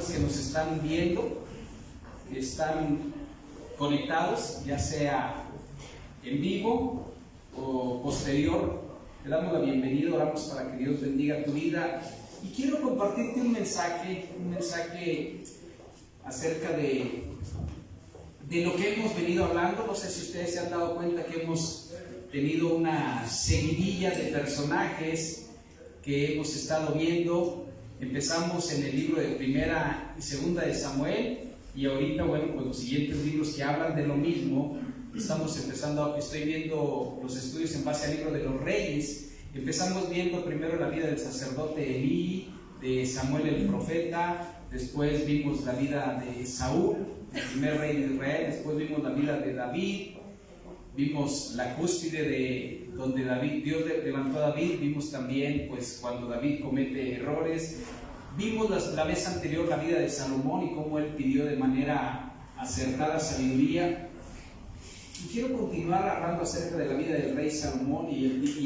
que nos están viendo, que están conectados, ya sea en vivo o posterior. Te damos la bienvenida, oramos para que Dios bendiga tu vida. Y quiero compartirte un mensaje acerca de lo que hemos venido hablando. No sé si ustedes se han dado cuenta que hemos tenido una seguidilla de personajes que hemos estado viendo. Empezamos en el libro de Primera y Segunda de Samuel, y ahorita, bueno, pues los siguientes libros que hablan de lo mismo. Estoy viendo los estudios en base al libro de los Reyes. Empezamos viendo primero la vida del sacerdote Elí, de Samuel el profeta, después vimos la vida de Saúl, el primer rey de Israel, después vimos la vida de David, vimos la cúspide de donde Dios levantó a David, vimos también pues cuando David comete errores, vimos la vez anterior la vida de Salomón y cómo él pidió de manera acertada sabiduría. Y quiero continuar hablando acerca de la vida del rey Salomón, y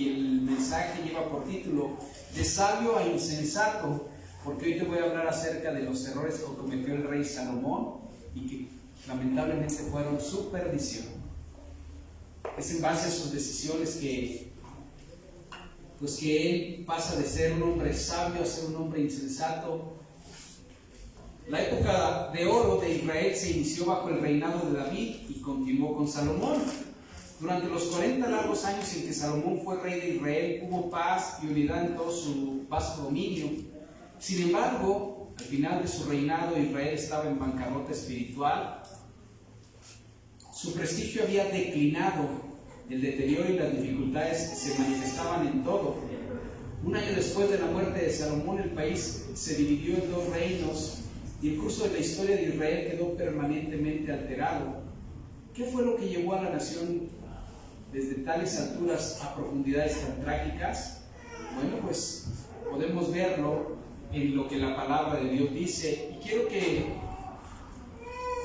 el mensaje lleva por título De sabio a insensato, porque hoy te voy a hablar acerca de los errores que cometió el rey Salomón y que lamentablemente fueron su perdición. Es en base a sus decisiones que él pasa de ser un hombre sabio a ser un hombre insensato. La época de oro de Israel se inició bajo el reinado de David y continuó con Salomón. Durante los 40 largos años en que Salomón fue rey de Israel, hubo paz y unidad en todo su vasto dominio. Sin embargo, al final de su reinado, Israel estaba en bancarrota espiritual. Su prestigio había declinado, el deterioro y las dificultades se manifestaban en todo. Un año después de la muerte de Salomón, el país se dividió en dos reinos y el curso de la historia de Israel quedó permanentemente alterado. ¿Qué fue lo que llevó a la nación desde tales alturas a profundidades tan trágicas? Bueno, pues podemos verlo en lo que la palabra de Dios dice, y quiero que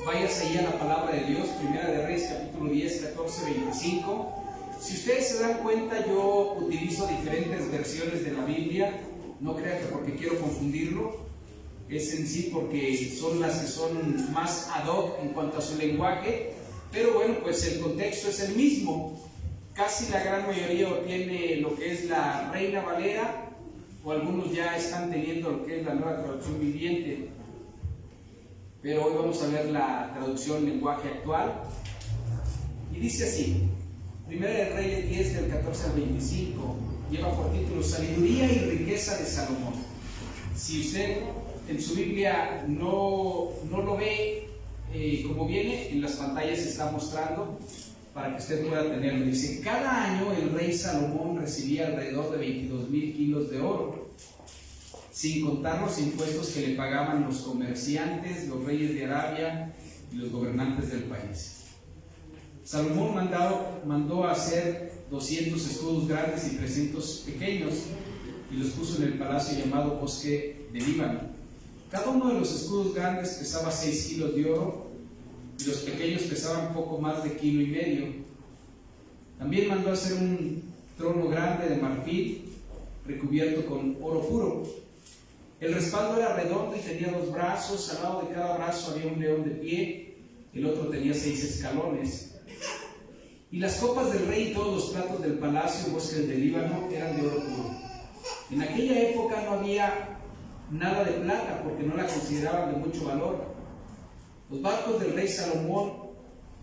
vayas ahí a la palabra de Dios, Primera de Reyes, capítulo 10, 14, 25. Si ustedes se dan cuenta, yo utilizo diferentes versiones de la Biblia. No crean que porque quiero confundirlo, es en sí porque son las que son más ad hoc en cuanto a su lenguaje, pero bueno, pues el contexto es el mismo. Casi la gran mayoría tiene lo que es la Reina Valera, o algunos ya están teniendo lo que es la Nueva Traducción Viviente, pero hoy vamos a ver la traducción lenguaje actual, y dice así: Primera de Reyes 10 del 14 al 25, lleva por título Sabiduría y riqueza de Salomón. Si usted en su Biblia no lo ve como viene, en las pantallas se está mostrando para que usted pueda tenerlo. Dice: cada año el rey Salomón recibía alrededor de 22,000 kilos de oro, sin contar los impuestos que le pagaban los comerciantes, los reyes de Arabia y los gobernantes del país. Salomón mandó a hacer 200 escudos grandes y 300 pequeños, y los puso en el palacio llamado Bosque de Líbano. Cada uno de los escudos grandes pesaba 6 kilos de oro, y los pequeños pesaban poco más de 1,5 kilos. También mandó hacer un trono grande de marfil recubierto con oro puro. El respaldo era redondo y tenía 2 brazos. Al lado de cada brazo había un león de pie, el otro tenía 6 escalones. Y las copas del rey y todos los platos del palacio Bosques del Líbano eran de oro puro. En aquella época no había nada de plata porque no la consideraban de mucho valor. Los barcos del rey Salomón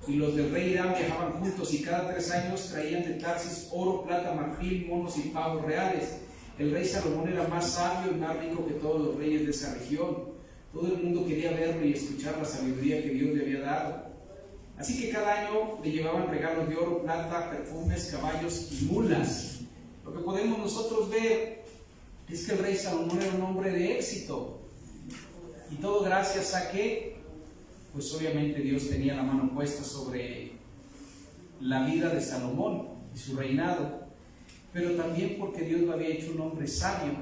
y los del rey Hiram viajaban juntos, y cada 3 años traían de Tarsis oro, plata, marfil, monos y pavos reales. El rey Salomón era más sabio y más rico que todos los reyes de esa región. Todo el mundo quería verlo y escuchar la sabiduría que Dios le había dado. Así que cada año le llevaban regalos de oro, plata, perfumes, caballos y mulas. Lo que podemos nosotros ver es que el rey Salomón era un hombre de éxito, y todo gracias a que, pues obviamente Dios tenía la mano puesta sobre la vida de Salomón y su reinado, pero también porque Dios lo había hecho un hombre sabio,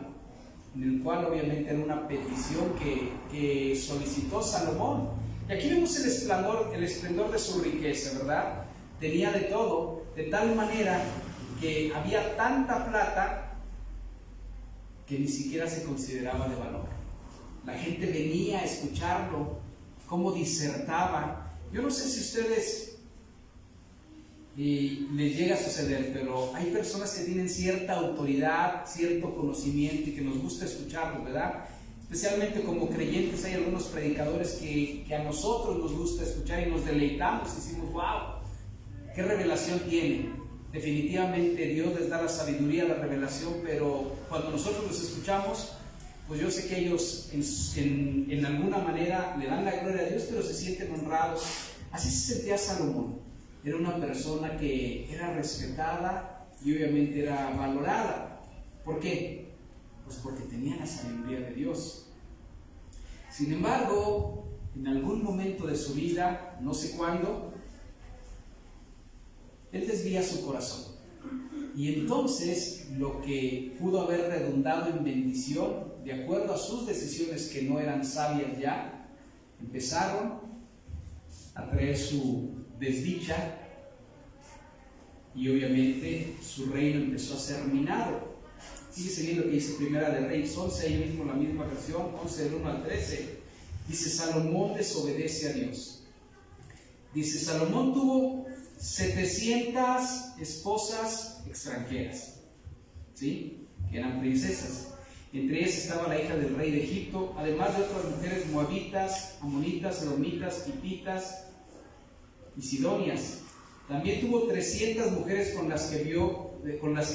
en el cual obviamente era una petición que solicitó Salomón. Y aquí vemos el esplendor de su riqueza, ¿verdad? Tenía de todo, de tal manera que había tanta plata que ni siquiera se consideraba de valor. La gente venía a escucharlo, cómo disertaba. Yo no sé si ustedes les llega a suceder, pero hay personas que tienen cierta autoridad, cierto conocimiento y que nos gusta escucharlo, ¿verdad? Especialmente como creyentes hay algunos predicadores que a nosotros nos gusta escuchar y nos deleitamos y decimos, wow, qué revelación tiene. Definitivamente Dios les da la sabiduría, la revelación, pero cuando nosotros los escuchamos, pues yo sé que ellos en alguna manera le dan la gloria a Dios, pero se sienten honrados. Así se sentía Salomón. Era una persona que era respetada y obviamente era valorada. ¿Por qué? Pues porque tenía la sabiduría de Dios. Sin embargo, en algún momento de su vida, no sé cuándo, él desvía su corazón. Y entonces lo que pudo haber redundado en bendición, de acuerdo a sus decisiones que no eran sabias ya, empezaron a traer su desdicha y obviamente su reino empezó a ser minado. Fíjese bien lo que dice Primera de Reyes 11, ahí mismo la misma versión, 11 del 1 al 13. Dice, Salomón desobedece a Dios. Dice, Salomón tuvo 700 esposas extranjeras, ¿sí? Que eran princesas. Entre ellas estaba la hija del rey de Egipto, además de otras mujeres moabitas, amonitas, edomitas, hititas y sidonias. También tuvo 300 mujeres con las que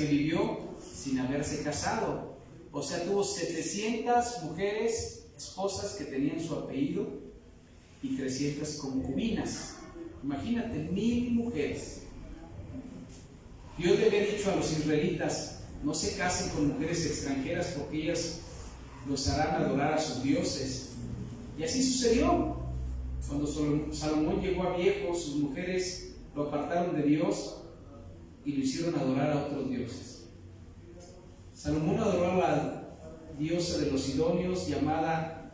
vivió sin haberse casado. O sea, tuvo 700 mujeres, esposas que tenían su apellido y 300 concubinas. Imagínate, 1000 mujeres. Dios le había dicho a los israelitas, no se casen con mujeres extranjeras porque ellas los harán adorar a sus dioses. Y así sucedió. Cuando Salomón llegó a viejo, sus mujeres lo apartaron de Dios y lo hicieron adorar a otros dioses. Salomón adoró a la diosa de los sidonios llamada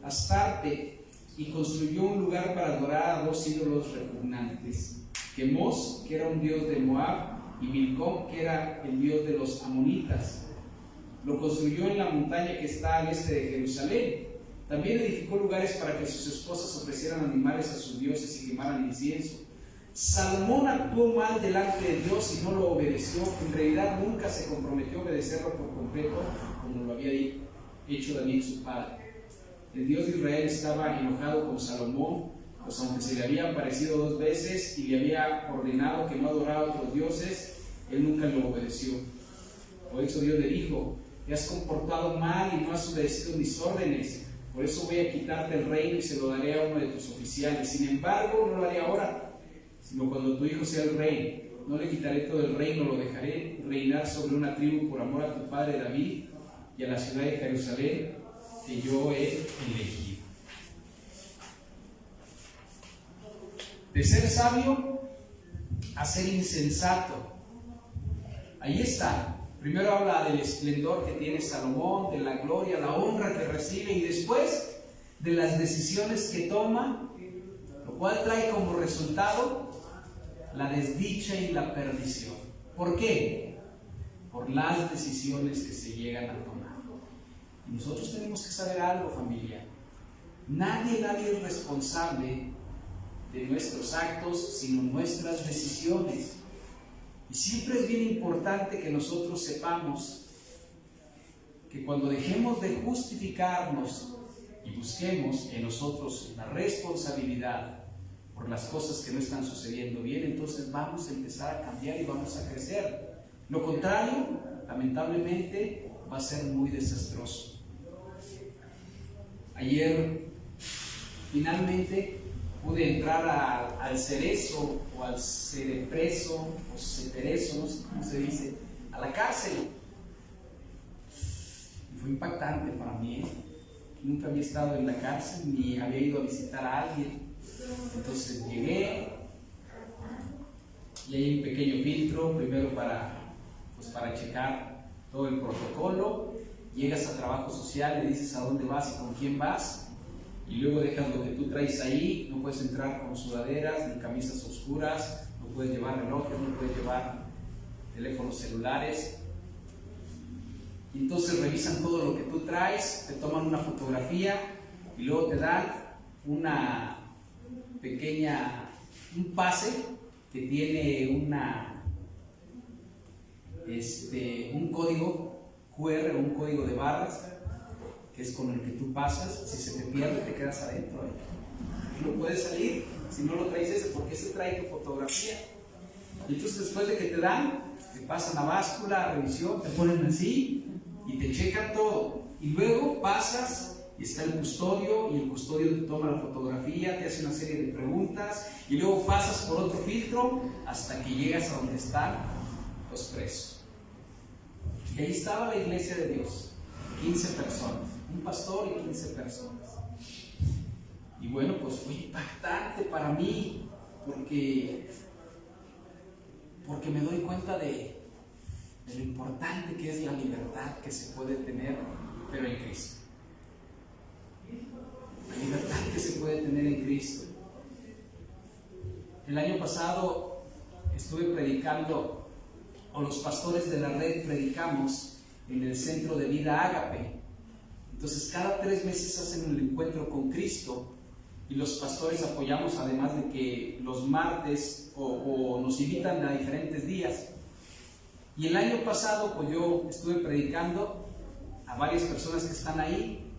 Astarte y construyó un lugar para adorar a 2 ídolos repugnantes: Quemos, que era un dios de Moab, y Milcom, que era el dios de los amonitas. Lo construyó en la montaña que está al este de Jerusalén. También edificó lugares para que sus esposas ofrecieran animales a sus dioses y quemaran incienso. Salomón actuó mal delante de Dios y no lo obedeció. En realidad nunca se comprometió a obedecerlo por completo, como lo había hecho David su padre. El Dios de Israel estaba enojado con Salomón, pues aunque se le había aparecido 2 veces y le había ordenado que no adorara a otros dioses, él nunca lo obedeció. Por eso Dios le dijo, te has comportado mal y no has obedecido mis órdenes, por eso voy a quitarte el reino y se lo daré a uno de tus oficiales. Sin embargo, no lo haré ahora, sino cuando tu hijo sea el rey. No le quitaré todo el reino, lo dejaré reinar sobre una tribu por amor a tu padre David y a la ciudad de Jerusalén que yo he elegido. De ser sabio a ser insensato. Ahí está. Primero habla del esplendor que tiene Salomón, de la gloria, la honra que recibe y después de las decisiones que toma, lo cual trae como resultado la desdicha y la perdición. ¿Por qué? Por las decisiones que se llegan a tomar. Y nosotros tenemos que saber algo, familia. Nadie es responsable de nuestros actos, sino nuestras decisiones. Y siempre es bien importante que nosotros sepamos que cuando dejemos de justificarnos y busquemos en nosotros la responsabilidad por las cosas que no están sucediendo bien, entonces vamos a empezar a cambiar y vamos a crecer. Lo contrario, lamentablemente, va a ser muy desastroso. Ayer, finalmente, pude entrar al Cerezo o al Cerepreso o Ceterezo, no sé cómo se dice, a la cárcel. Y fue impactante para mí, ¿eh? Nunca había estado en la cárcel ni había ido a visitar a alguien. Entonces llegué y hay un pequeño filtro, primero para checar todo el protocolo. Llegas a trabajo social, le dices a dónde vas y con quién vas, y luego dejas lo que tú traes ahí. No puedes entrar con sudaderas ni camisas oscuras, no puedes llevar relojes, no puedes llevar teléfonos celulares. Y entonces revisan todo lo que tú traes, te toman una fotografía y luego te dan una pequeña, un pase que tiene un código QR o un código de barras, que es con el que tú pasas. Si se te pierde, te quedas adentro. No puedes salir si no lo traes ese, porque ese trae tu fotografía. Y entonces después de que te dan, te pasan a báscula, a revisión, te ponen así y te checan todo. Y luego pasas y está el custodio, y el custodio te toma la fotografía, te hace una serie de preguntas, y luego pasas por otro filtro hasta que llegas a donde están los presos. Y ahí estaba la iglesia de Dios, 15 personas, un pastor y 15 personas. Y bueno, pues fue impactante para mí, porque me doy cuenta de lo importante que es la libertad que se puede tener, pero en Cristo. La libertad que se puede tener en Cristo. El año pasado estuve predicando, o los pastores de la red predicamos en el Centro de Vida Ágape. Entonces cada 3 meses hacen un encuentro con Cristo, y los pastores apoyamos, además de que los martes o nos invitan a diferentes días. Y el año pasado pues yo estuve predicando a varias personas que están ahí,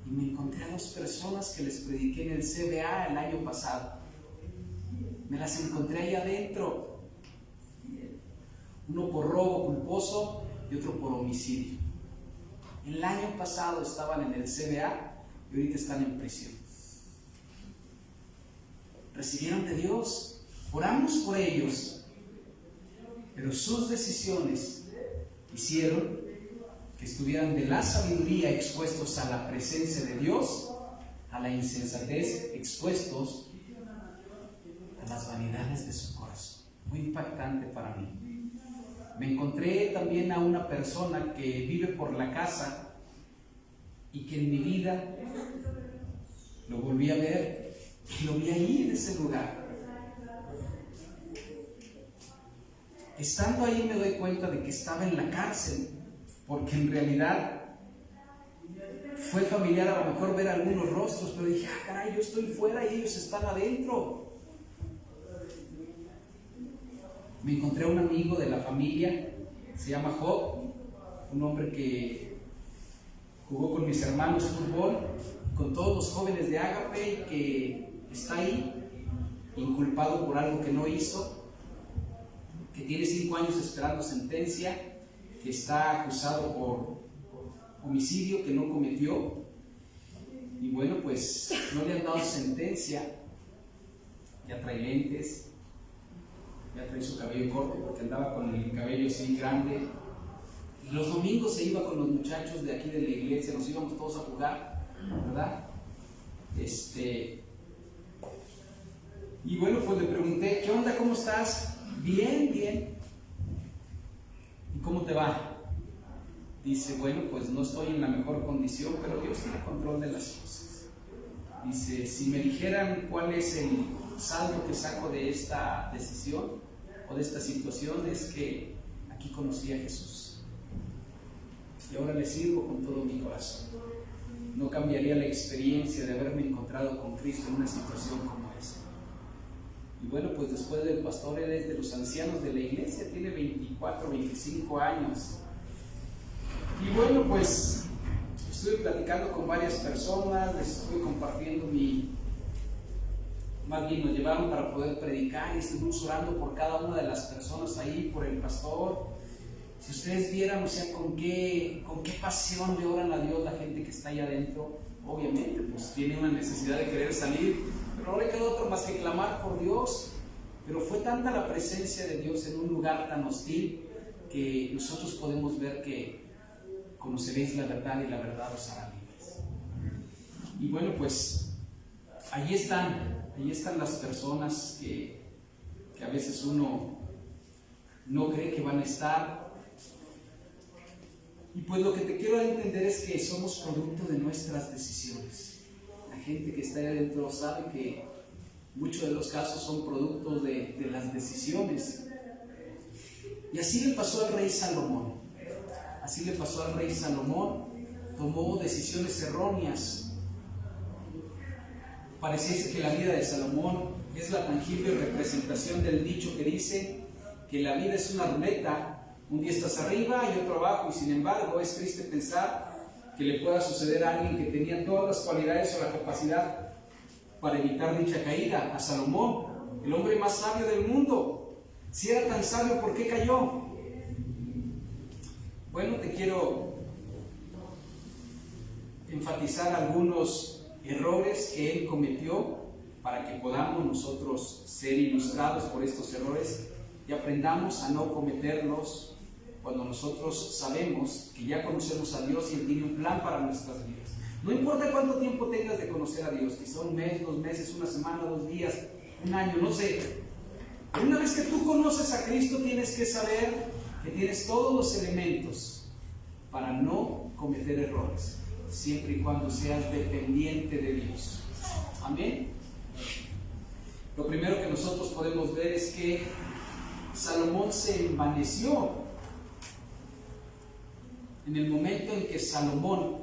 y me encontré a 2 personas que les prediqué en el CBA el año pasado. Me las encontré ahí adentro, uno por robo culposo y otro por homicidio. El año pasado estaban en el CBA y ahorita están en prisión. Recibieron de Dios, oramos por ellos, pero sus decisiones hicieron que estuvieran de la sabiduría expuestos a la presencia de Dios, a la insensatez expuestos a las vanidades de su corazón. Muy impactante para mí. Me encontré también a una persona que vive por la casa y que en mi vida lo volví a ver y lo vi ahí en ese lugar. Estando ahí me doy cuenta de que estaba en la cárcel, porque en realidad fue familiar a lo mejor ver algunos rostros, pero dije, caray, yo estoy fuera y ellos están adentro. Me encontré a un amigo de la familia, se llama Job, un hombre que jugó con mis hermanos fútbol, con todos los jóvenes de Ágape, y que está ahí, inculpado por algo que no hizo, que tiene 5 años esperando sentencia, que está acusado por homicidio que no cometió, y bueno, pues no le han dado sentencia. Ya trae lentes, ya trae su cabello corto porque andaba con el cabello así grande, y los domingos se iba con los muchachos de aquí de la iglesia, nos íbamos todos a jugar, ¿verdad? Y bueno, pues le pregunté, ¿qué onda? ¿Cómo estás? Bien, bien. ¿Y cómo te va? Dice, bueno, pues no estoy en la mejor condición, pero Dios tiene control de las cosas. Dice, si me dijeran cuál es el saldo que saco de esta decisión o de esta situación, es que aquí conocí a Jesús y ahora le sirvo con todo mi corazón. No cambiaría la experiencia de haberme encontrado con Cristo en una situación como esa. Y bueno, pues después del pastor, él es de los ancianos de la iglesia, tiene 24, 25 años. Y bueno, pues estuve platicando con varias personas, les estuve compartiendo más bien nos llevaron para poder predicar, y estuvimos orando por cada una de las personas ahí, por el pastor. Si ustedes vieran, o sea, con qué pasión le oran a Dios la gente que está ahí adentro. Obviamente, pues tiene una necesidad de querer salir, pero no le quedó otro más que clamar por Dios. Pero fue tanta la presencia de Dios en un lugar tan hostil que nosotros podemos ver que conoceréis la verdad y la verdad os hará libres. Y bueno, pues ahí están las personas que a veces uno no cree que van a estar. Y pues lo que te quiero entender es que somos producto de nuestras decisiones. La gente que está ahí adentro sabe que muchos de los casos son productos de las decisiones. Y así le pasó al rey Salomón. Así le pasó al rey Salomón. Tomó decisiones erróneas. Pareciese que la vida de Salomón es la tangible representación del dicho que dice que la vida es una ruleta. Un día estás arriba y otro abajo, y sin embargo es triste pensar que le pueda suceder a alguien que tenía todas las cualidades o la capacidad para evitar dicha caída. A Salomón, el hombre más sabio del mundo. Si era tan sabio, ¿por qué cayó? Bueno, te quiero enfatizar algunos errores que él cometió para que podamos nosotros ser ilustrados por estos errores y aprendamos a no cometerlos cuando nosotros sabemos que ya conocemos a Dios y Él tiene un plan para nuestras vidas. No importa cuánto tiempo tengas de conocer a Dios, quizá un mes, 2 meses, una semana, 2 días, un año, no sé. Pero una vez que tú conoces a Cristo, tienes que saber que tienes todos los elementos para no cometer errores, siempre y cuando seas dependiente de Dios. Amén. Lo primero que nosotros podemos ver es que Salomón se envaneció. En el momento en que Salomón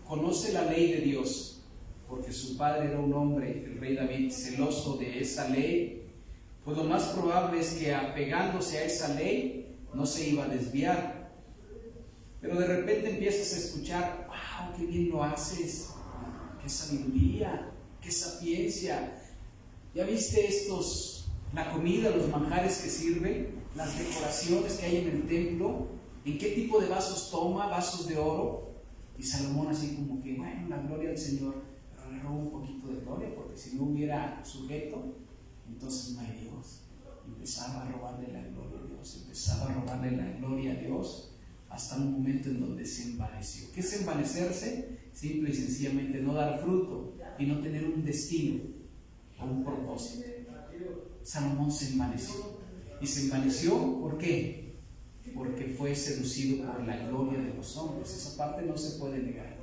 conoce la ley de Dios, porque su padre era un hombre, el rey David, celoso de esa ley, pues lo más probable es que apegándose a esa ley no se iba a desviar. Pero de repente empiezas a escuchar: ¡wow! ¡Qué bien lo haces! ¡Qué sabiduría! ¡Qué sapiencia! ¿Ya viste la comida, los manjares que sirven, las decoraciones que hay en el templo? ¿En qué tipo de vasos toma? ¿Vasos de oro? Y Salomón así como que, bueno, la gloria del Señor, pero le roba un poquito de gloria, porque si no hubiera sujeto, entonces no hay Dios. Empezaba a robarle la gloria a Dios, empezaba a robarle la gloria a Dios, hasta un momento en donde se envaneció. ¿Qué es envanecerse? Simple y sencillamente no dar fruto y no tener un destino o un propósito. Salomón se envaneció. ¿Y se envaneció por qué? Porque fue seducido por la gloria de los hombres. Esa parte no se puede negar.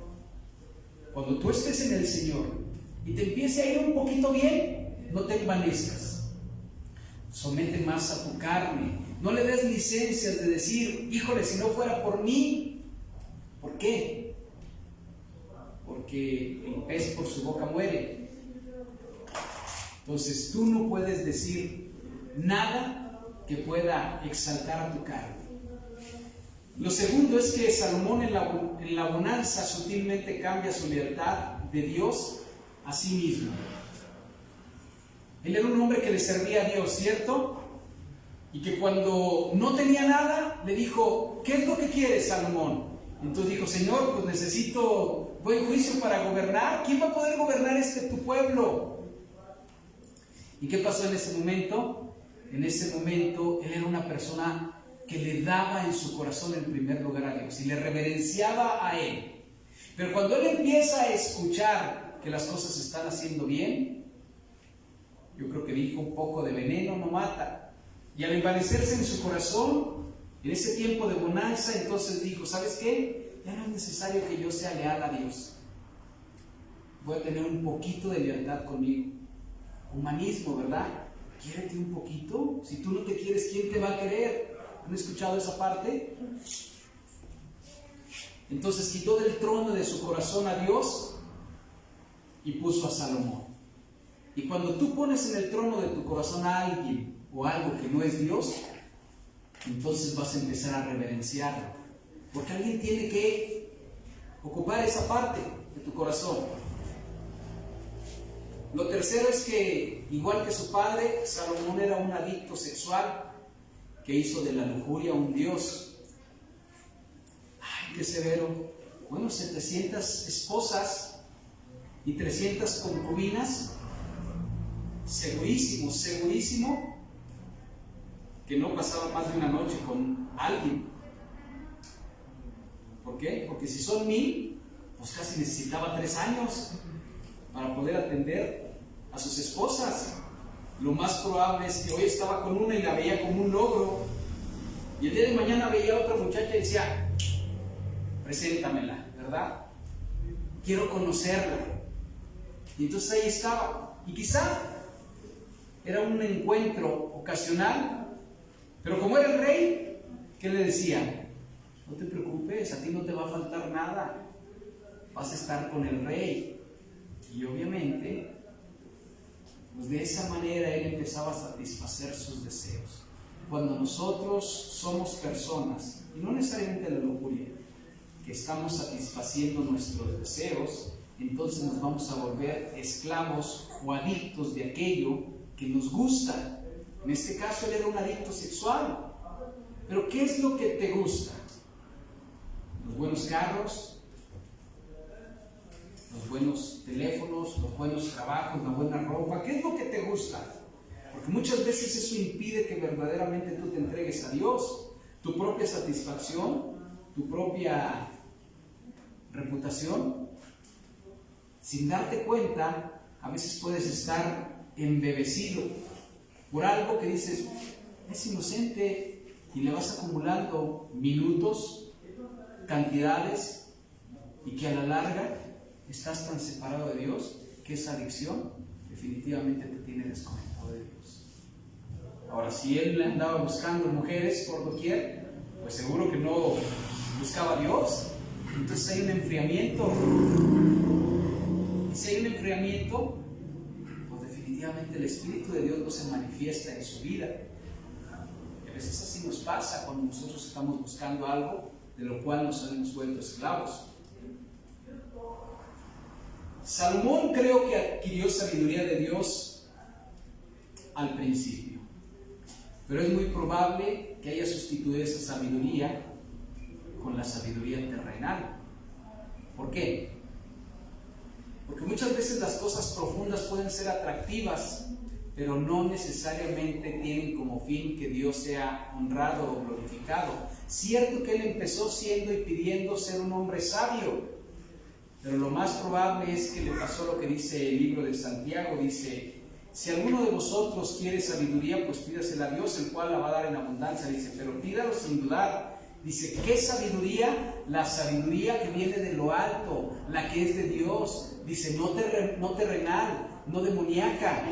Cuando tú estés en el Señor y te empiece a ir un poquito bien, no te envanezcas. Somete más a tu carne. No le des licencias de decir: híjole, si no fuera por mí. ¿Por qué? Porque el pez por su boca muere. Entonces tú no puedes decir nada que pueda exaltar a tu carne. Lo segundo es que Salomón en la bonanza sutilmente cambia su lealtad de Dios a sí mismo. Él era un hombre que le servía a Dios, ¿cierto? Y que cuando no tenía nada, le dijo: ¿qué es lo que quieres, Salomón? Entonces dijo: Señor, pues necesito buen juicio para gobernar. ¿Quién va a poder gobernar tu pueblo? ¿Y qué pasó en ese momento? En ese momento él era una persona que le daba en su corazón en primer lugar a Dios y le reverenciaba a Él. Pero cuando él empieza a escuchar que las cosas se están haciendo bien, yo creo que dijo: un poco de veneno no mata. Y al envanecerse en su corazón, en ese tiempo de bonanza, entonces dijo: ¿sabes qué? Ya no es necesario que yo sea leal a Dios. Voy a tener un poquito de lealtad conmigo. Humanismo, ¿verdad? Quiérete un poquito. Si tú no te quieres, ¿quién te va a querer? ¿Han escuchado esa parte? Entonces quitó del trono de su corazón a Dios y puso a Salomón. Y cuando tú pones en el trono de tu corazón a alguien o algo que no es Dios, entonces vas a empezar a reverenciarlo, porque alguien tiene que ocupar esa parte de tu corazón. Lo tercero es que, igual que su padre, Salomón era un adicto sexual que hizo de la lujuria un dios. ¡Ay, qué severo! Bueno, 700 esposas y 300 concubinas. Segurísimo que no pasaba más de una noche con alguien. ¿Por qué? Porque si son 1000, pues casi necesitaba 3 años para poder atender a sus esposas. Lo más probable es que hoy estaba con una y la veía como un logro, y el día de mañana veía a otra muchacha y decía: preséntamela, ¿verdad? Quiero conocerla. Y entonces ahí estaba, y quizá era un encuentro ocasional, pero como era el rey, ¿qué le decía? no te preocupes, a ti no te va a faltar nada, vas a estar con el rey. Y obviamente, pues de esa manera él empezaba a satisfacer sus deseos. Cuando nosotros somos personas, y no necesariamente la lujuria, que estamos satisfaciendo nuestros deseos, entonces nos vamos a volver esclavos o adictos de aquello que nos gusta. En este caso él era un adicto sexual. Pero ¿qué es lo que te gusta? Los buenos carros, los buenos teléfonos, los buenos trabajos, la buena ropa. ¿Qué es lo que te gusta? Porque muchas veces eso impide que verdaderamente tú te entregues a Dios. Tu propia satisfacción, tu propia reputación. Sin darte cuenta, a veces puedes estar embebecido por algo que dices, es inocente, y le vas acumulando minutos, cantidades, y que a la larga estás tan separado de Dios que esa adicción definitivamente te tiene desconectado de Dios. Ahora, si él andaba buscando mujeres por doquier, pues seguro que no buscaba a Dios. Entonces hay un enfriamiento. Y si hay un enfriamiento, pues definitivamente el Espíritu de Dios no se manifiesta en su vida. Y a veces así nos pasa cuando nosotros estamos buscando algo de lo cual nos hemos vuelto esclavos. Salomón creo que adquirió sabiduría de Dios al principio, pero es muy probable que haya sustituido esa sabiduría con la sabiduría terrenal. ¿Por qué? Porque muchas veces las cosas profundas pueden ser atractivas, pero no necesariamente tienen como fin que Dios sea honrado o glorificado. Cierto que él empezó siendo y pidiendo ser un hombre sabio, pero lo más probable es que le pasó lo que dice el libro de Santiago. Dice, si alguno de vosotros quiere sabiduría, pues pídasela a Dios, el cual la va a dar en abundancia. Dice, pero pídalo sin dudar. Dice, ¿qué sabiduría? La sabiduría que viene de lo alto, la que es de Dios. Dice, no terrenal, no demoníaca.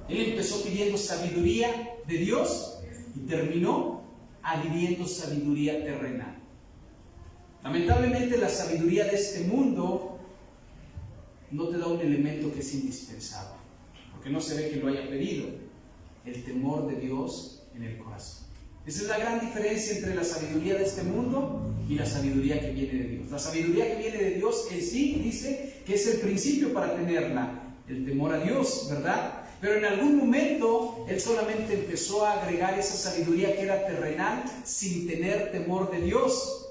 Él empezó pidiendo sabiduría de Dios y terminó adquiriendo sabiduría terrenal. Lamentablemente la sabiduría de este mundo no te da un elemento que es indispensable, porque no se ve que lo haya pedido: el temor de Dios en el corazón. Esa es la gran diferencia entre la sabiduría de este mundo y la sabiduría que viene de Dios. La sabiduría que viene de Dios en sí dice que es el principio para tenerla, el temor a Dios, ¿verdad? Pero en algún momento él solamente empezó a agregar esa sabiduría que era terrenal sin tener temor de Dios.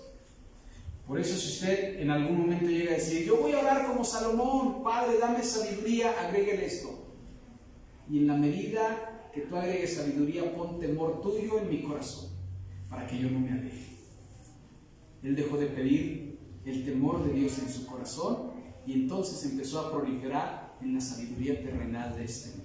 Por eso, si usted en algún momento llega a decir, yo voy a orar como Salomón, Padre, dame sabiduría, agréguele esto. Y en la medida que tú agregues sabiduría, pon temor tuyo en mi corazón, para que yo no me aleje. Él dejó de pedir el temor de Dios en su corazón y entonces empezó a proliferar en la sabiduría terrenal de este mundo.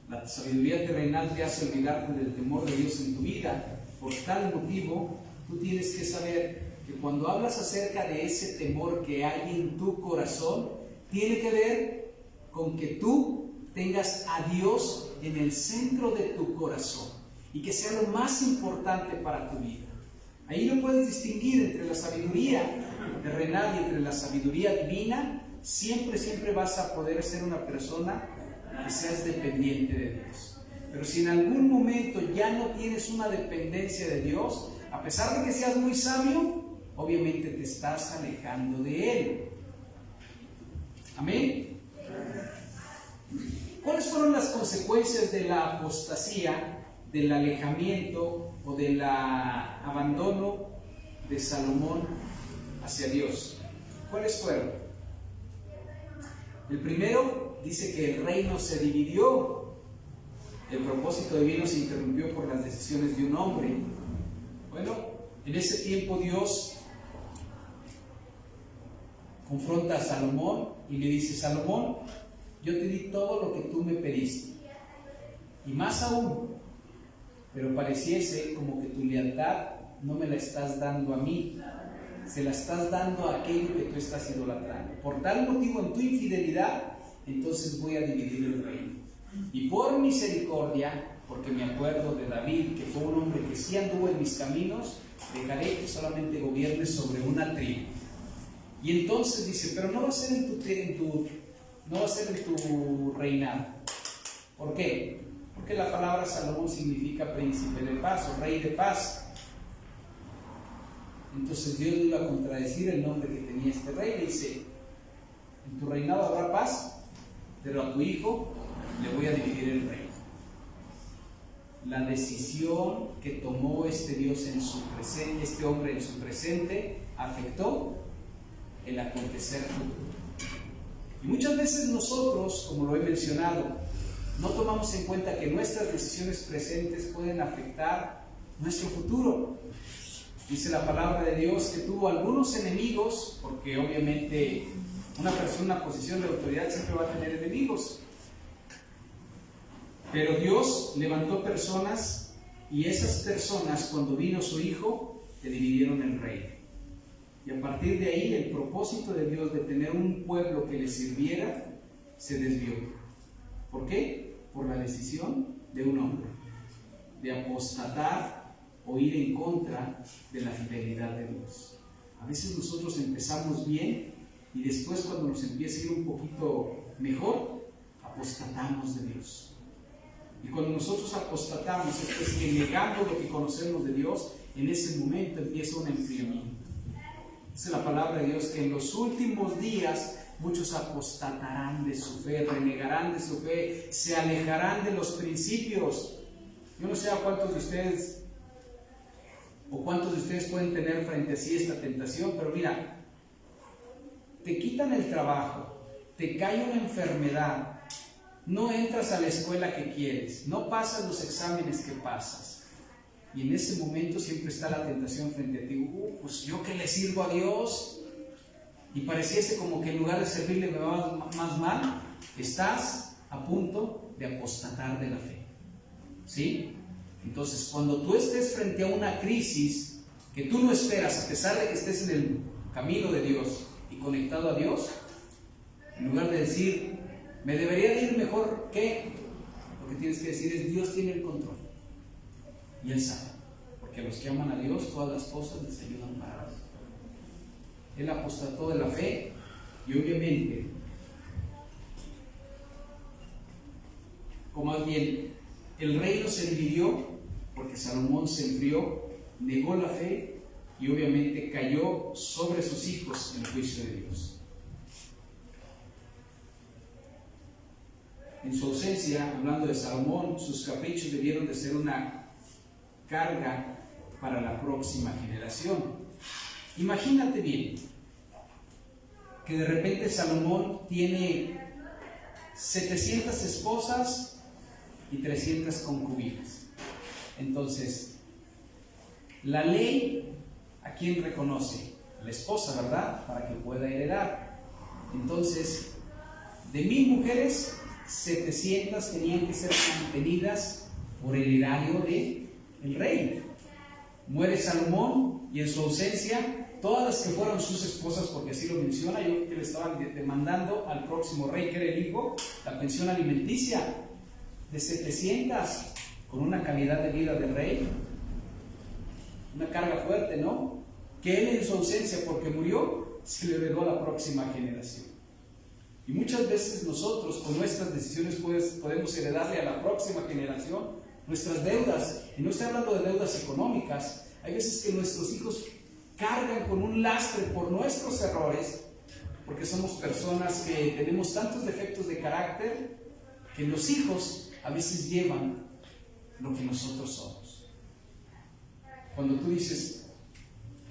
La sabiduría terrenal te hace olvidarte del temor de Dios en tu vida. Por tal motivo, tú tienes que saber que cuando hablas acerca de ese temor que hay en tu corazón, tiene que ver con que tú tengas a Dios en el centro de tu corazón y que sea lo más importante para tu vida. Ahí no puedes distinguir entre la sabiduría terrenal y entre la sabiduría divina. Siempre vas a poder ser una persona que seas dependiente de Dios. Pero si en algún momento ya no tienes una dependencia de Dios, a pesar de que seas muy sabio, obviamente te estás alejando de Él. Amén. ¿Cuáles fueron las consecuencias de la apostasía, del alejamiento o del abandono de Salomón hacia Dios? ¿Cuáles fueron? El primero dice que el reino se dividió. El propósito divino se interrumpió por las decisiones de un hombre. Bueno, en ese tiempo Dios confronta a Salomón y le dice, Salomón, yo te di todo lo que tú me pediste, y más aún, pero pareciese como que tu lealtad no me la estás dando a mí, se la estás dando a aquello que tú estás idolatrando. Por tal motivo, en tu infidelidad, entonces voy a dividir el reino. Y por misericordia porque me acuerdo de David, que fue un hombre que sí anduvo en mis caminos, dejaré que solamente gobierne sobre una tribu. Y entonces dice, pero no va a ser no va a ser en tu reinado. ¿Por qué? Porque la palabra Salomón significa príncipe de paz o rey de paz. Entonces Dios le iba a contradecir el nombre que tenía este rey. Le dice, en tu reinado habrá paz, pero a tu hijo le voy a dividir el reino. La decisión que tomó este Dios en su presente, este hombre en su presente, afectó el acontecer futuro. Y muchas veces nosotros, como lo he mencionado, no tomamos en cuenta que nuestras decisiones presentes pueden afectar nuestro futuro. Dice la palabra de Dios que tuvo algunos enemigos, porque obviamente una persona en una posición de autoridad siempre va a tener enemigos. Pero Dios levantó personas, y esas personas, cuando vino su hijo, le dividieron el reino. Y a partir de ahí, el propósito de Dios de tener un pueblo que le sirviera se desvió. ¿Por qué? Por la decisión de un hombre de apostatar o ir en contra de la fidelidad de Dios. A veces nosotros empezamos bien y después, cuando nos empieza a ir un poquito mejor, apostatamos de Dios. Y cuando nosotros apostatamos, es que negando lo que conocemos de Dios, en ese momento empieza un enfriamiento. Dice la palabra de Dios que en los últimos días muchos apostatarán de su fe, renegarán de su fe, se alejarán de los principios. Yo no sé a cuántos de ustedes pueden tener frente a sí esta tentación, pero mira, te quitan el trabajo, te cae una enfermedad, no entras a la escuela que quieres, no pasas los exámenes que pasas, y en ese momento siempre está la tentación frente a ti. Pues yo que le sirvo a Dios, y pareciese como que en lugar de servirle me va más mal. Estás a punto de apostatar de la fe, ¿sí? Entonces, cuando tú estés frente a una crisis que tú no esperas, a pesar de que estés en el camino de Dios y conectado a Dios, en lugar de decir, me debería de ir mejor que, lo que tienes que decir es, Dios tiene el control y Él sabe, porque a los que aman a Dios todas las cosas les ayudan para Él. Él apostató de la fe y obviamente, o más bien, el reino se dividió porque Salomón se enfrió, negó la fe y obviamente cayó sobre sus hijos el juicio de Dios. En su ausencia, hablando de Salomón, sus caprichos debieron de ser una carga para la próxima generación. Imagínate bien que de repente Salomón tiene 700 esposas y 300 concubinas. Entonces, la ley, ¿a quién reconoce? A la esposa, ¿verdad? Para que pueda heredar. Entonces, de 1000 mujeres, 700 tenían que ser mantenidas por el erario del rey. Muere Salomón y en su ausencia, todas las que fueron sus esposas, porque así lo menciona, yo creo que le estaban demandando al próximo rey, que era el hijo, la pensión alimenticia de 700, con una calidad de vida del rey, una carga fuerte, ¿no? Que él en su ausencia, porque murió, se le heredó a la próxima generación. Y muchas veces nosotros, con nuestras decisiones, podemos heredarle a la próxima generación nuestras deudas. Y no estoy hablando de deudas económicas. Hay veces que nuestros hijos cargan con un lastre por nuestros errores, porque somos personas que tenemos tantos defectos de carácter, que los hijos a veces llevan lo que nosotros somos. Cuando tú dices,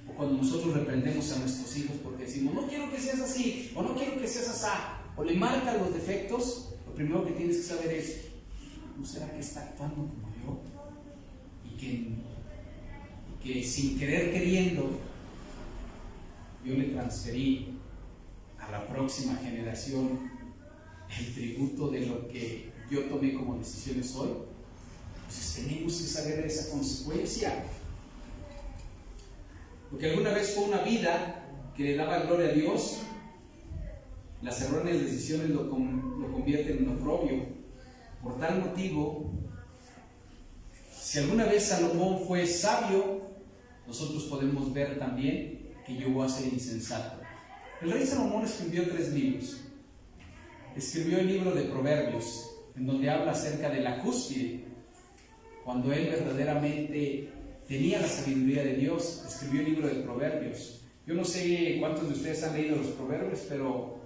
o cuando nosotros reprendemos a nuestros hijos porque decimos, no quiero que seas así, o no quiero que seas así, o le marcan los defectos, lo primero que tienes que saber es, ¿no será que está actuando como yo? Y que sin querer queriendo, yo le transferí a la próxima generación el tributo de lo que yo tomé como decisiones hoy. Entonces tenemos que saber esa consecuencia. Lo que alguna vez fue una vida que le daba gloria a Dios, las erróneas decisiones lo convierten en oprobio. Por tal motivo, Si alguna vez Salomón fue sabio, nosotros podemos ver también que llegó a ser insensato. El rey Salomón escribió 3 libros. Escribió el libro de Proverbios, en donde habla acerca de la cúspide, cuando él verdaderamente tenía la sabiduría de Dios. Escribió el libro de Proverbios. Yo no sé cuántos de ustedes han leído los Proverbios, pero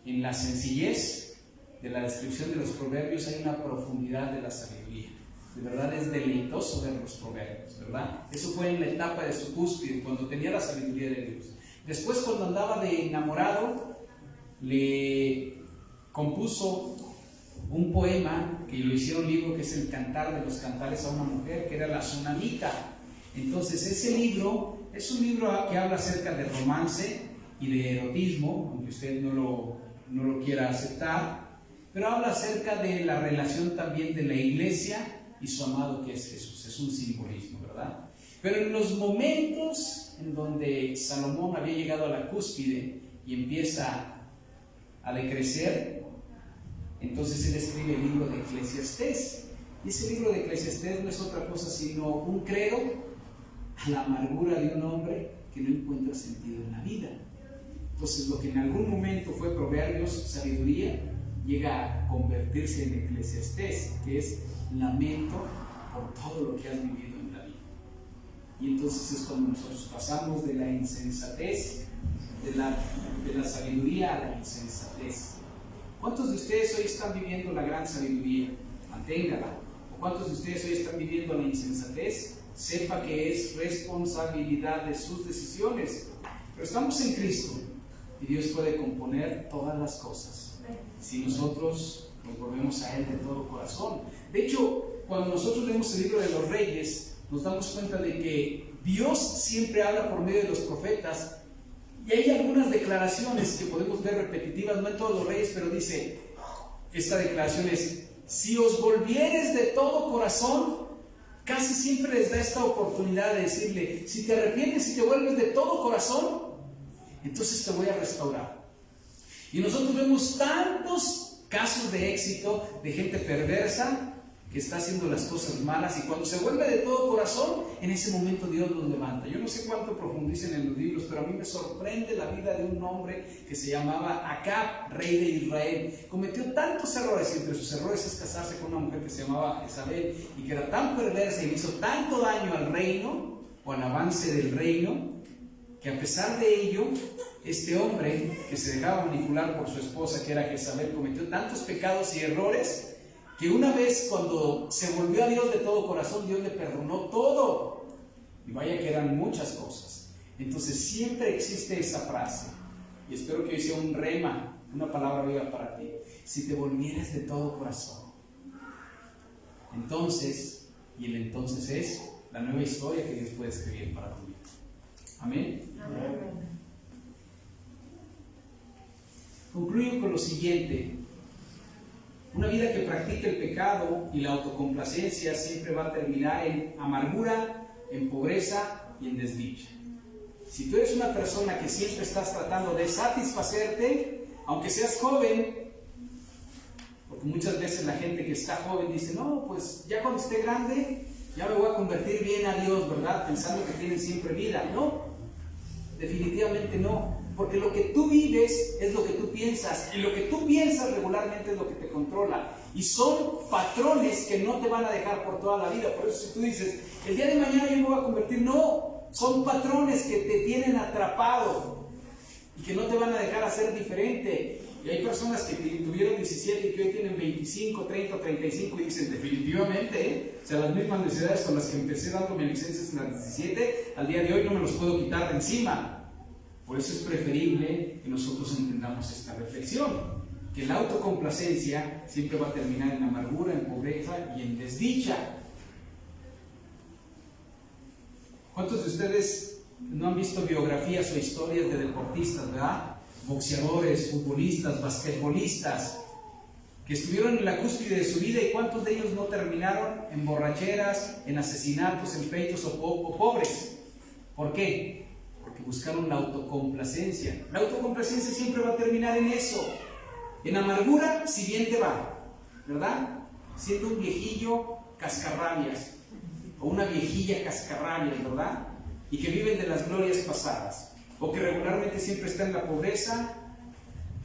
en la sencillez de la descripción de los Proverbios hay una profundidad de la sabiduría. De verdad es deleitoso ver los Proverbios, ¿verdad? Eso fue en la etapa de su cúspide, cuando tenía la sabiduría de Dios. Después, cuando andaba de enamorado, le compuso un poema que lo hicieron libro, que es el Cantar de los Cantares a una mujer, que era la Sunamita. Entonces ese libro es un libro que habla acerca de romance y de erotismo, aunque usted no lo quiera aceptar, pero habla acerca de la relación también de la iglesia y su amado, que es Jesús. Es un simbolismo, ¿verdad? Pero en los momentos en donde Salomón había llegado a la cúspide y empieza a decrecer, entonces él escribe el libro de Eclesiastés. Y ese libro de Eclesiastés no es otra cosa sino un credo a la amargura de un hombre que no encuentra sentido en la vida. Entonces lo que en algún momento fue Proverbios, sabiduría, llega a convertirse en Eclesiastés, que es lamento por todo lo que has vivido en la vida. Y entonces es cuando nosotros pasamos de la insensatez, de la sabiduría a la insensatez. ¿Cuántos de ustedes hoy están viviendo la gran sabiduría? Manténgala. ¿O cuántos de ustedes hoy están viviendo la insensatez? Sepa que es responsabilidad de sus decisiones. Pero estamos en Cristo y Dios puede componer todas las cosas si nosotros nos volvemos a Él de todo corazón. De hecho, cuando nosotros leemos el libro de los Reyes, nos damos cuenta de que Dios siempre habla por medio de los profetas. Y hay algunas declaraciones que podemos ver repetitivas, no en todos los reyes, pero dice, esta declaración es: si os volvieres de todo corazón. Casi siempre les da esta oportunidad de decirle, si te arrepientes y te vuelves de todo corazón, entonces te voy a restaurar. Y nosotros vemos tantos casos de éxito de gente perversa que está haciendo las cosas malas, y cuando se vuelve de todo corazón, en ese momento Dios los levanta. Yo no sé cuánto profundicen en los libros, pero a mí me sorprende la vida de un hombre que se llamaba Acab, rey de Israel. Cometió tantos errores, y entre sus errores es casarse con una mujer que se llamaba Jezabel, y que era tan perversa y le hizo tanto daño al reino, o al avance del reino, que a pesar de ello, este hombre que se dejaba manipular por su esposa, que era Jezabel, cometió tantos pecados y errores, que una vez cuando se volvió a Dios de todo corazón, Dios le perdonó todo. Y vaya que eran muchas cosas. Entonces siempre existe esa frase, y espero que hoy sea un rema, una palabra viva para ti: si te volvieras de todo corazón. Entonces, y el entonces es la nueva historia que Dios puede escribir para tu vida. Amén. Amén. Concluyo con lo siguiente: una vida que practica el pecado y la autocomplacencia siempre va a terminar en amargura, en pobreza y en desdicha. Si tú eres una persona que siempre estás tratando de satisfacerte, aunque seas joven, porque muchas veces la gente que está joven dice, no, pues ya cuando esté grande, ya me voy a convertir bien a Dios, ¿verdad? Pensando que tienen siempre vida. No, definitivamente no. Porque lo que tú vives es lo que tú piensas, y lo que tú piensas regularmente es lo que te controla. Y son patrones que no te van a dejar por toda la vida. Por eso si tú dices, el día de mañana yo me voy a convertir, no, son patrones que te tienen atrapado y que no te van a dejar hacer diferente. Y hay personas que tuvieron 17 y que hoy tienen 25, 30, 35 y dicen, definitivamente, o sea, las mismas necesidades con las que empecé dándome licencias en las 17, al día de hoy no me los puedo quitar de encima. Por eso es preferible que nosotros entendamos esta reflexión, que la autocomplacencia siempre va a terminar en amargura, en pobreza y en desdicha. ¿Cuántos de ustedes no han visto biografías o historias de deportistas, verdad? Boxeadores, futbolistas, basquetbolistas, que estuvieron en la cúspide de su vida, y cuántos de ellos no terminaron en borracheras, en asesinatos, en pleitos o pobres. ¿Por qué? Porque buscaron la autocomplacencia. La autocomplacencia siempre va a terminar en eso, en amargura, si bien te va, ¿verdad? Siendo un viejillo cascarrabias. o una viejilla cascarrabias, ¿verdad? Y que viven de las glorias pasadas, o que regularmente siempre está en la pobreza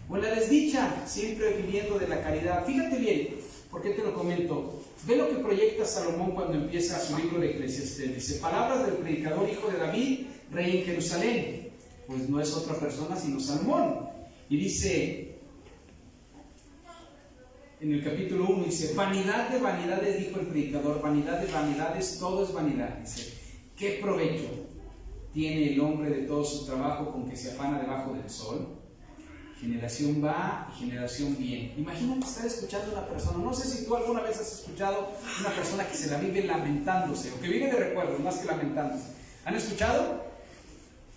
o en la desdicha, siempre viviendo de la caridad. Fíjate bien, ¿por qué te lo comento? Ve lo que proyecta Salomón cuando empieza su libro de Eclesiastés. Dice: palabras del predicador hijo de David, rey en Jerusalén. Pues no es otra persona sino Salomón. Y dice, en el capítulo 1, dice: vanidad de vanidades, dijo el predicador, vanidad de vanidades, todo es vanidad. Dice: ¿qué provecho tiene el hombre de todo su trabajo con que se afana debajo del sol? Generación va y generación viene. Imagínate estar escuchando a una persona, no sé si tú alguna vez has escuchado una persona que se la vive lamentándose, o que vive de recuerdos más que lamentándose. ¿Han escuchado?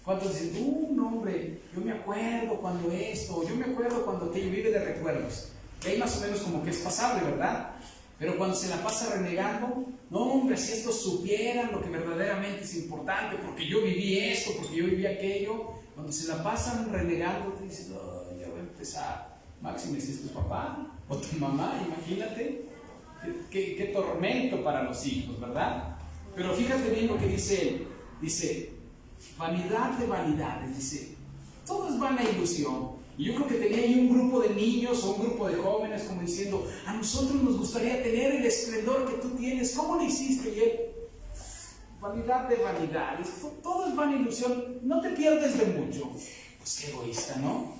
¿Cuántos dicen: no hombre, yo me acuerdo cuando esto, o yo me acuerdo cuando aquello? Vive de recuerdos. Y ahí más o menos como que es pasable, ¿verdad? Pero cuando se la pasa renegando: no hombre, si estos supieran lo que verdaderamente es importante, porque yo viví esto, porque yo viví aquello. Cuando se la pasan renegando, te dices: oh, ya voy a empezar. Máxime si es tu papá o tu mamá, imagínate. Qué tormento para los hijos, ¿verdad? Pero fíjate bien lo que dice él. Dice: vanidad de vanidades. Dice: todo es vana ilusión. Y yo creo que tenía ahí un grupo de niños o un grupo de jóvenes como diciendo: a nosotros nos gustaría tener el esplendor que tú tienes. ¿Cómo lo hiciste? Y él: vanidad de vanidades, todo es vana ilusión, no te pierdes de mucho. Pues qué egoísta, ¿no?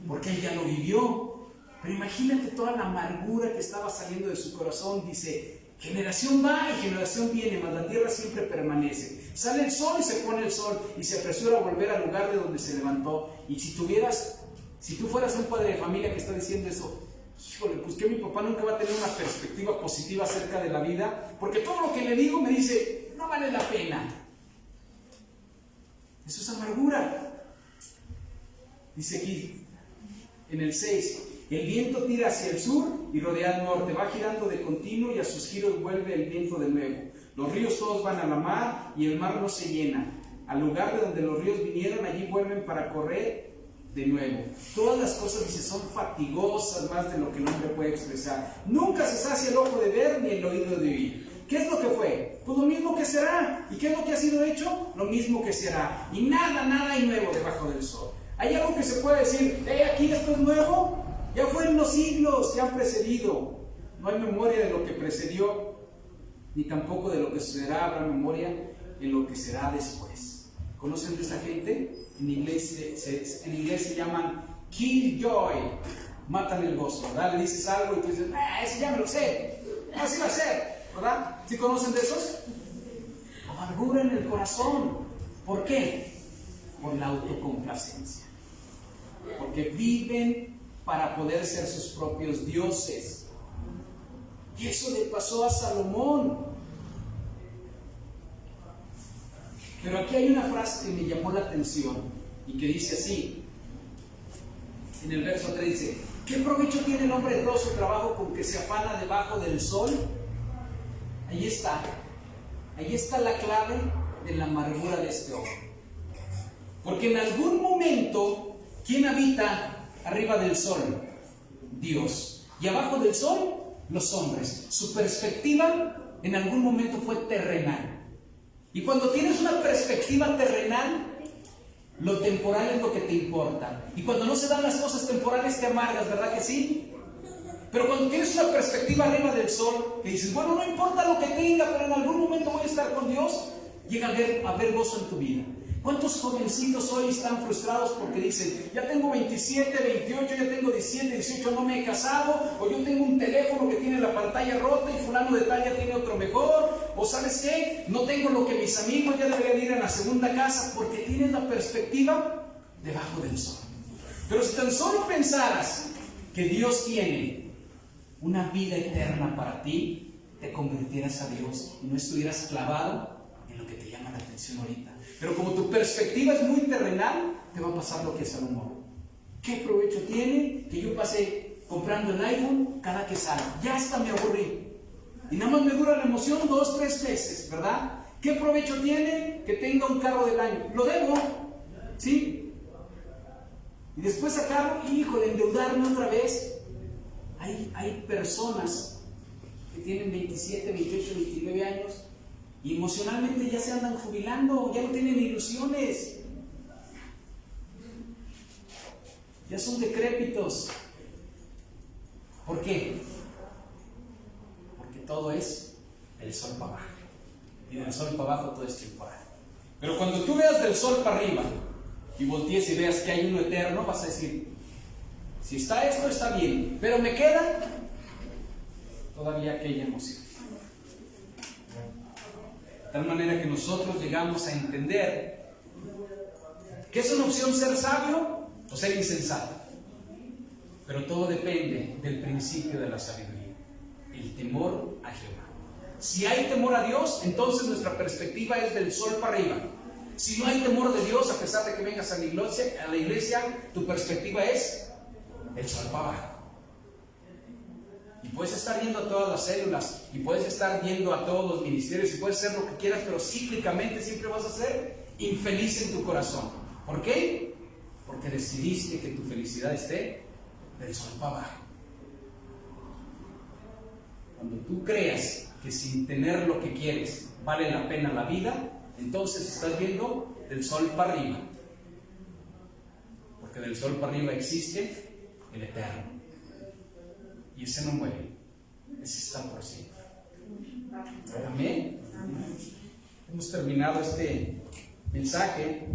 Porque él ya lo vivió. Pero imagínate toda la amargura que estaba saliendo de su corazón. Dice: generación va y generación viene, mas la tierra siempre permanece. Sale el sol y se pone el sol, y se apresura a volver al lugar de donde se levantó. Y si tú fueras un padre de familia que está diciendo eso: híjole, pues que mi papá nunca va a tener una perspectiva positiva acerca de la vida, porque todo lo que le digo me dice: no vale la pena. Eso es amargura. Dice aquí en el 6: el viento tira hacia el sur y rodea al norte, va girando de continuo y a sus giros vuelve el viento de nuevo. Los ríos todos van a la mar y el mar no se llena. Al lugar de donde los ríos vinieron, allí vuelven para correr de nuevo. Todas las cosas, dice, son fatigosas más de lo que el hombre puede expresar. Nunca se sacia el ojo de ver ni el oído de oír. ¿Qué es lo que fue? Pues lo mismo que será. ¿Y qué es lo que ha sido hecho? Lo mismo que será. Y nada hay nuevo debajo del sol. ¿Hay algo que se puede decir: aquí esto es nuevo? Ya fue en los siglos que han precedido. No hay memoria de lo que precedió, ni tampoco de lo que sucederá. Habrá memoria en lo que será después. ¿Conocen de esa gente? En inglés se llaman killjoy. Matan el gozo, ¿verdad? Le dices algo y tú dices: ese ya me lo sé, así va a ser, ¿verdad? ¿Sí conocen de esos? Amargura en el corazón. ¿Por qué? Por la autocomplacencia. Porque viven para poder ser sus propios dioses. Y eso le pasó a Salomón. Pero aquí hay una frase que me llamó la atención y que dice así, en el verso 3 dice: ¿qué provecho tiene el hombre de todo su trabajo con que se afana debajo del sol? Ahí está la clave de la amargura de este hombre. Porque en algún momento, ¿quién habita arriba del sol? Dios. Y abajo del sol, los hombres. Su perspectiva en algún momento fue terrenal. Y cuando tienes una perspectiva terrenal, lo temporal es lo que te importa. Y cuando no se dan las cosas temporales te amargas, ¿verdad que sí? Pero cuando tienes una perspectiva arriba del sol, que dices: bueno, no importa lo que tenga, pero en algún momento voy a estar con Dios, llega a haber gozo en tu vida. ¿Cuántos jovencitos hoy están frustrados porque dicen: ya tengo 27, 28, ya tengo 17, 18, no me he casado, o yo tengo un teléfono que tiene la pantalla rota y fulano de tal ya tiene otro mejor, o ¿sabes qué? No tengo lo que mis amigos, ya debería ir a la segunda casa, porque tienes la perspectiva debajo del sol. Pero si tan solo pensaras que Dios tiene una vida eterna para ti, te convirtieras a Dios y no estuvieras clavado en lo que te llama la atención ahorita. Pero como tu perspectiva es muy terrenal, te va a pasar lo que es Salomón. ¿Qué provecho tiene que yo pase comprando el iPhone cada que sale? Ya hasta me aburrí. Y nada más me dura la emoción 2, 3 meses, ¿verdad? ¿Qué provecho tiene que tenga un carro del año? Lo debo, ¿sí? Y después sacarlo, híjole, endeudarme otra vez. Hay personas que tienen 27, 28, 29 años Y emocionalmente ya se andan jubilando, ya no tienen ilusiones. Ya son decrépitos. ¿Por qué? Porque todo es del sol para abajo. Y del sol para abajo todo es temporal. Pero cuando tú veas del sol para arriba y voltees y veas que hay uno eterno, vas a decir, si está esto, está bien, pero me queda todavía aquella emoción. De tal manera que nosotros llegamos a entender que es una opción ser sabio o ser insensato. Pero todo depende del principio de la sabiduría, el temor a Jehová. Si hay temor a Dios, entonces nuestra perspectiva es del sol para arriba. Si no hay temor de Dios, a pesar de que vengas a la iglesia, tu perspectiva es el sol para abajo. Y puedes estar yendo a todas las células, y puedes estar yendo a todos los ministerios, y puedes hacer lo que quieras, pero cíclicamente siempre vas a ser infeliz en tu corazón. ¿Por qué? Porque decidiste que tu felicidad esté del sol para abajo. Cuando tú creas que sin tener lo que quieres vale la pena la vida, entonces estás viendo del sol para arriba. Porque del sol para arriba existe el eterno. Y ese no muere, ese está por siempre. Amén. Hemos terminado este mensaje.